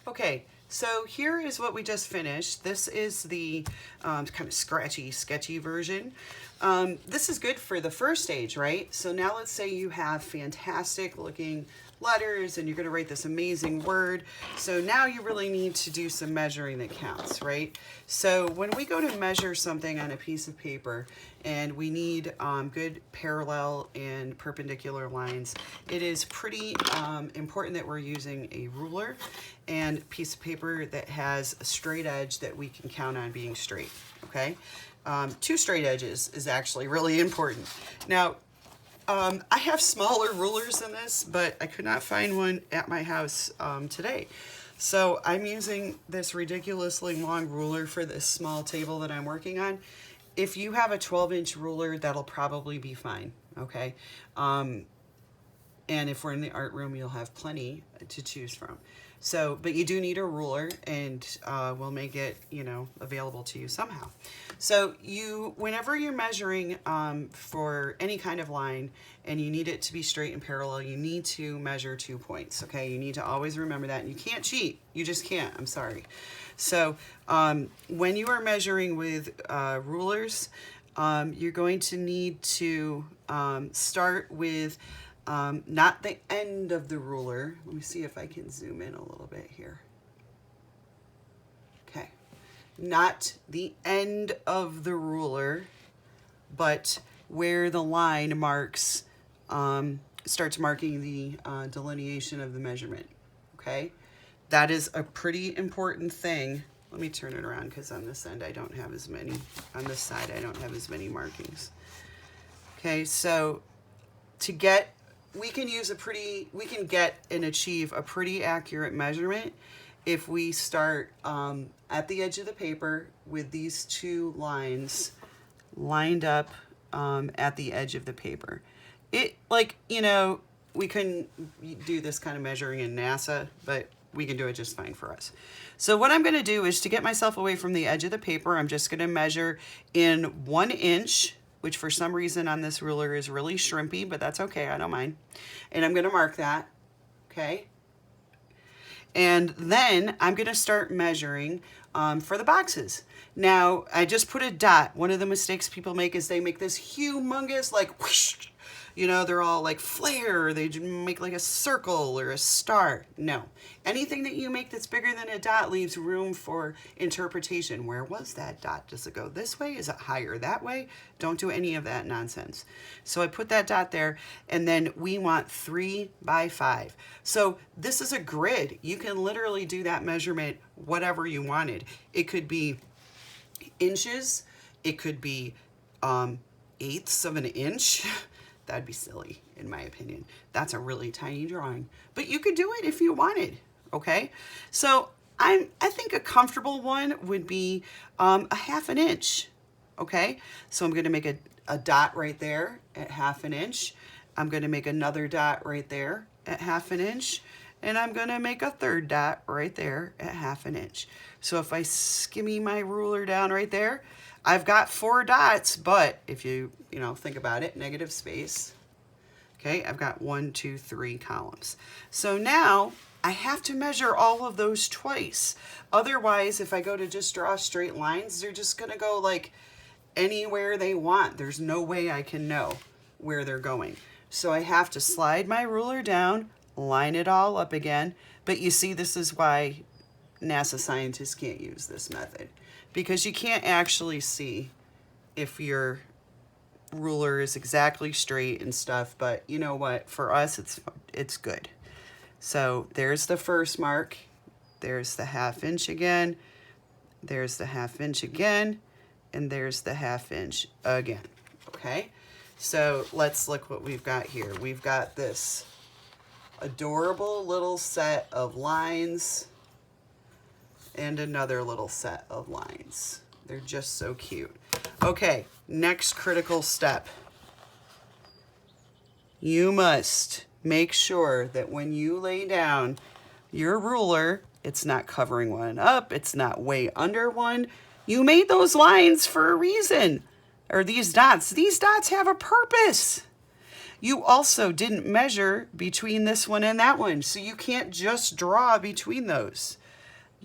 Okay, so here is what we just finished. This is the kind of scratchy, sketchy version. This is good for the first stage, right? So now let's say you have fantastic looking letters and you're going to write this amazing word. So now you really need to do some measuring that counts, right? So when we go to measure something on a piece of paper and we need good parallel and perpendicular lines, it is pretty important that we're using a ruler and a piece of paper that has a straight edge that we can count on being straight, okay? Two straight edges is actually really important. Now, I have smaller rulers than this, but I could not find one at my house today. So I'm using this ridiculously long ruler for this small table that I'm working on. If you have a 12-inch ruler, that'll probably be fine, okay? And if we're in the art room, you'll have plenty to choose from. So, but you do need a ruler, and we'll make it, available to you somehow. So whenever you're measuring for any kind of line and you need it to be straight and parallel, you need to measure 2 points, okay? You need to always remember that, and you can't cheat. You just can't, I'm sorry. So when you are measuring with rulers, you're going to need to start with not the end of the ruler. Let me see if I can zoom in a little bit here. Okay. Not the end of the ruler, but where the line marks, starts marking the delineation of the measurement. Okay. That is a pretty important thing. Let me turn it around because on this end I don't have as many, on this side I don't have as many markings. Okay, so we can get and achieve a pretty accurate measurement if we start at the edge of the paper with these two lines lined up at the edge of the paper. We couldn't do this kind of measuring in NASA, but we can do it just fine for us. So what I'm going to do is, to get myself away from the edge of the paper, I'm just going to measure in 1 inch, which for some reason on this ruler is really shrimpy, but that's okay, I don't mind. And I'm going to mark that, okay? And then I'm going to start measuring for the boxes. Now, I just put a dot. One of the mistakes people make is they make this humongous, like, whoosh, they're all like flare. They make like a circle or a star. No. Anything that you make that's bigger than a dot leaves room for interpretation. Where was that dot? Does it go this way? Is it higher that way? Don't do any of that nonsense. So I put that dot there, and then we want 3 by 5. So this is a grid. You can literally do that measurement whatever you wanted. It could be inches. It could be eighths of an inch. That'd be silly, in my opinion. That's a really tiny drawing. But you could do it if you wanted, okay? So I think a comfortable one would be a 1/2 inch, okay? So I'm going to make a dot right there at 1/2 inch. I'm going to make another dot right there at 1/2 inch. And I'm going to make a third dot right there at 1/2 inch. So if I skimmy my ruler down right there, I've got 4 dots, but if you think about it, negative space. Okay, I've got 1, 2, 3 columns. So now I have to measure all of those twice. Otherwise, if I go to just draw straight lines, they're just gonna go like anywhere they want. There's no way I can know where they're going. So I have to slide my ruler down, line it all up again. But you see, this is why NASA scientists can't use this method, because you can't actually see if your ruler is exactly straight and stuff. But you know what? For us, it's good. So there's the first mark. There's the 1/2 inch again. There's the 1/2 inch again. And there's the 1/2 inch again. Okay? So let's look what we've got here. We've got this adorable little set of lines and another little set of lines. They're just so cute. Okay, next critical step. You must make sure that when you lay down your ruler, it's not covering one up, it's not way under one. You made those lines for a reason, or these dots. These dots have a purpose. You also didn't measure between this one and that one, so you can't just draw between those.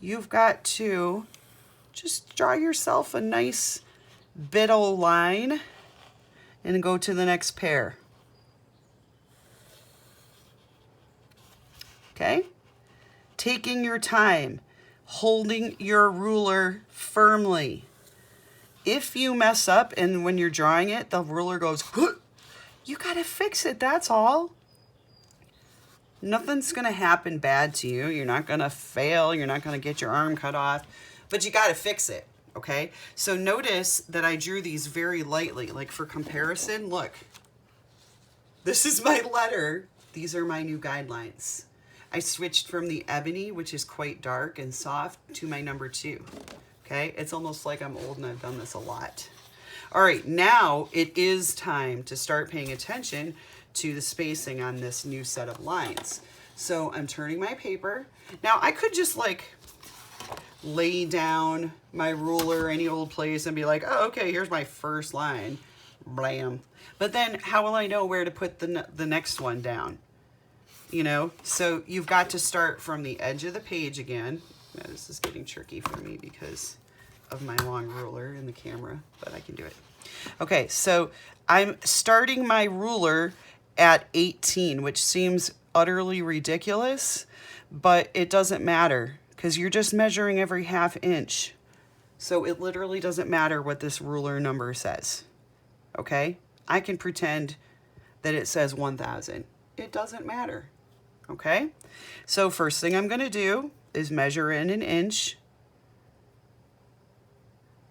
you've got to just draw yourself a nice biddle line and go to the next pair. Okay? Taking your time, holding your ruler firmly. If you mess up and when you're drawing it, the ruler goes, you gotta fix it, that's all. Nothing's gonna happen bad to you. You're not gonna fail. You're not gonna get your arm cut off, but you gotta fix it, okay? So notice that I drew these very lightly. Like for comparison, look. This is my letter. These are my new guidelines. I switched from the ebony, which is quite dark and soft, to my number 2, okay? It's almost like I'm old and I've done this a lot. All right, now it is time to start paying attention to the spacing on this new set of lines. So I'm turning my paper. Now I could just like lay down my ruler any old place and be like, oh, okay, here's my first line, blam. But then how will I know where to put the next one down? You know, so you've got to start from the edge of the page again. Now, this is getting tricky for me because of my long ruler in the camera, but I can do it. Okay, so I'm starting my ruler at 18, which seems utterly ridiculous, but it doesn't matter because you're just measuring every ½ inch. So it literally doesn't matter what this ruler number says, okay? I can pretend that it says 1,000. It doesn't matter, okay? So first thing I'm gonna do is measure in an inch.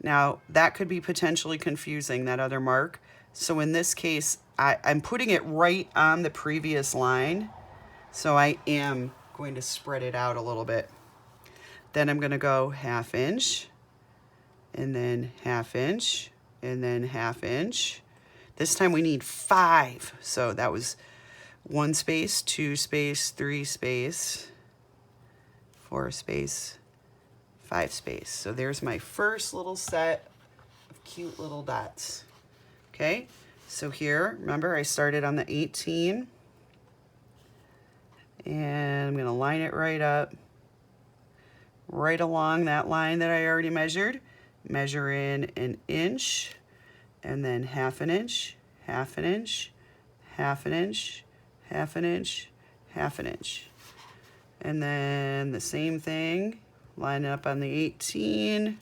Now that could be potentially confusing, that other mark. So in this case, I'm putting it right on the previous line. So I am going to spread it out a little bit. Then I'm gonna go ½ inch, and then ½ inch, and then ½ inch. This time we need 5. So that was 1 space, 2 space, 3 space, 4 space, 5 space. So there's my first little set of cute little dots. Okay, so here, remember I started on the 18, and I'm gonna line it right up, right along that line that I already measured. Measure in an inch, and then ½ inch, ½ inch, ½ inch, ½ inch, ½ inch. And then the same thing, line it up on the 18,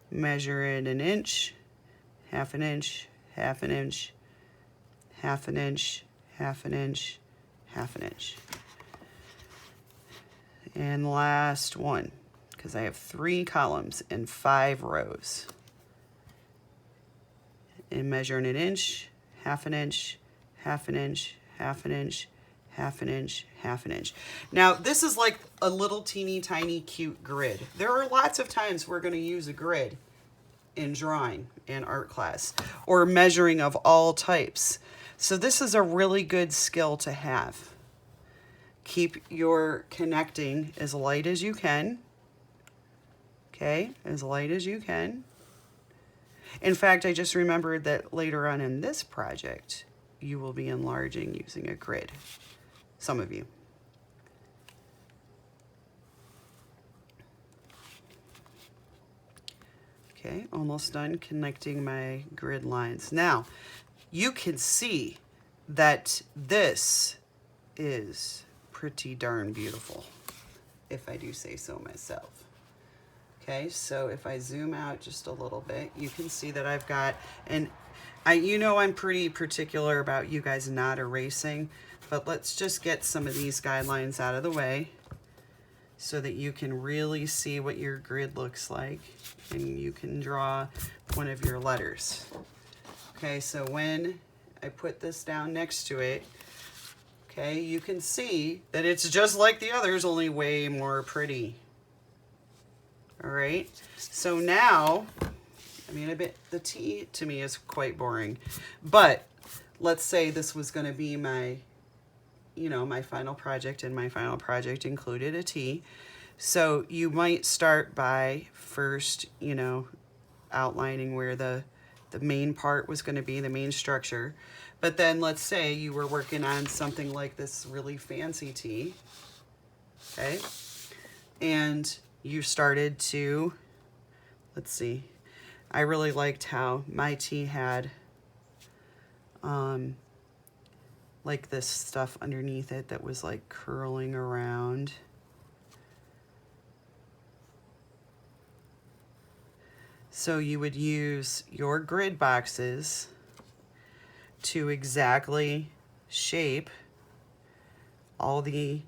measure in an inch, ½ inch, ½ inch, ½ inch, ½ inch, ½ inch. And last one, because I have 3 columns and 5 rows. And measure in an inch, ½ inch, ½ inch, ½ inch, ½ inch, ½ inch. Now this is like a little teeny tiny cute grid. There are lots of times we're going to use a grid in drawing in art class, or measuring of all types. So this is a really good skill to have. Keep your connecting as light as you can. Okay, as light as you can. In fact, I just remembered that later on in this project, you will be enlarging using a grid. Some of you. Okay, almost done connecting my grid lines. Now, you can see that this is pretty darn beautiful, if I do say so myself. Okay, so if I zoom out just a little bit, you can see that I've got, and you know I'm pretty particular about you guys not erasing, but let's just get some of these guidelines out of the way so that you can really see what your grid looks like and you can draw one of your letters. Okay, so when I put this down next to it, okay, you can see that it's just like the others, only way more pretty. All right, so now, I mean, the T to me is quite boring, but let's say this was going to be my, you know, my final project, and my final project included a T. So you might start by first, you know, outlining where the main part was going to be, the main structure. But then let's say you were working on something like this really fancy T, okay? And you started to, let's see, I really liked how my tea had like this stuff underneath it that was like curling around. So you would use your grid boxes to exactly shape all the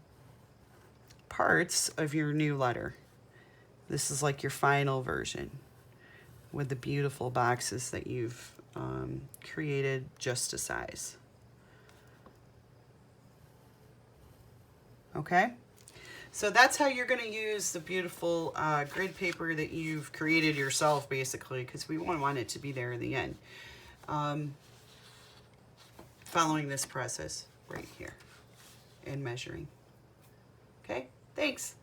parts of your new letter. This is like your final version with the beautiful boxes that you've created just to size. Okay, so that's how you're going to use the beautiful grid paper that you've created yourself, basically, because we want it to be there in the end. Following this process right here and measuring. Okay, thanks.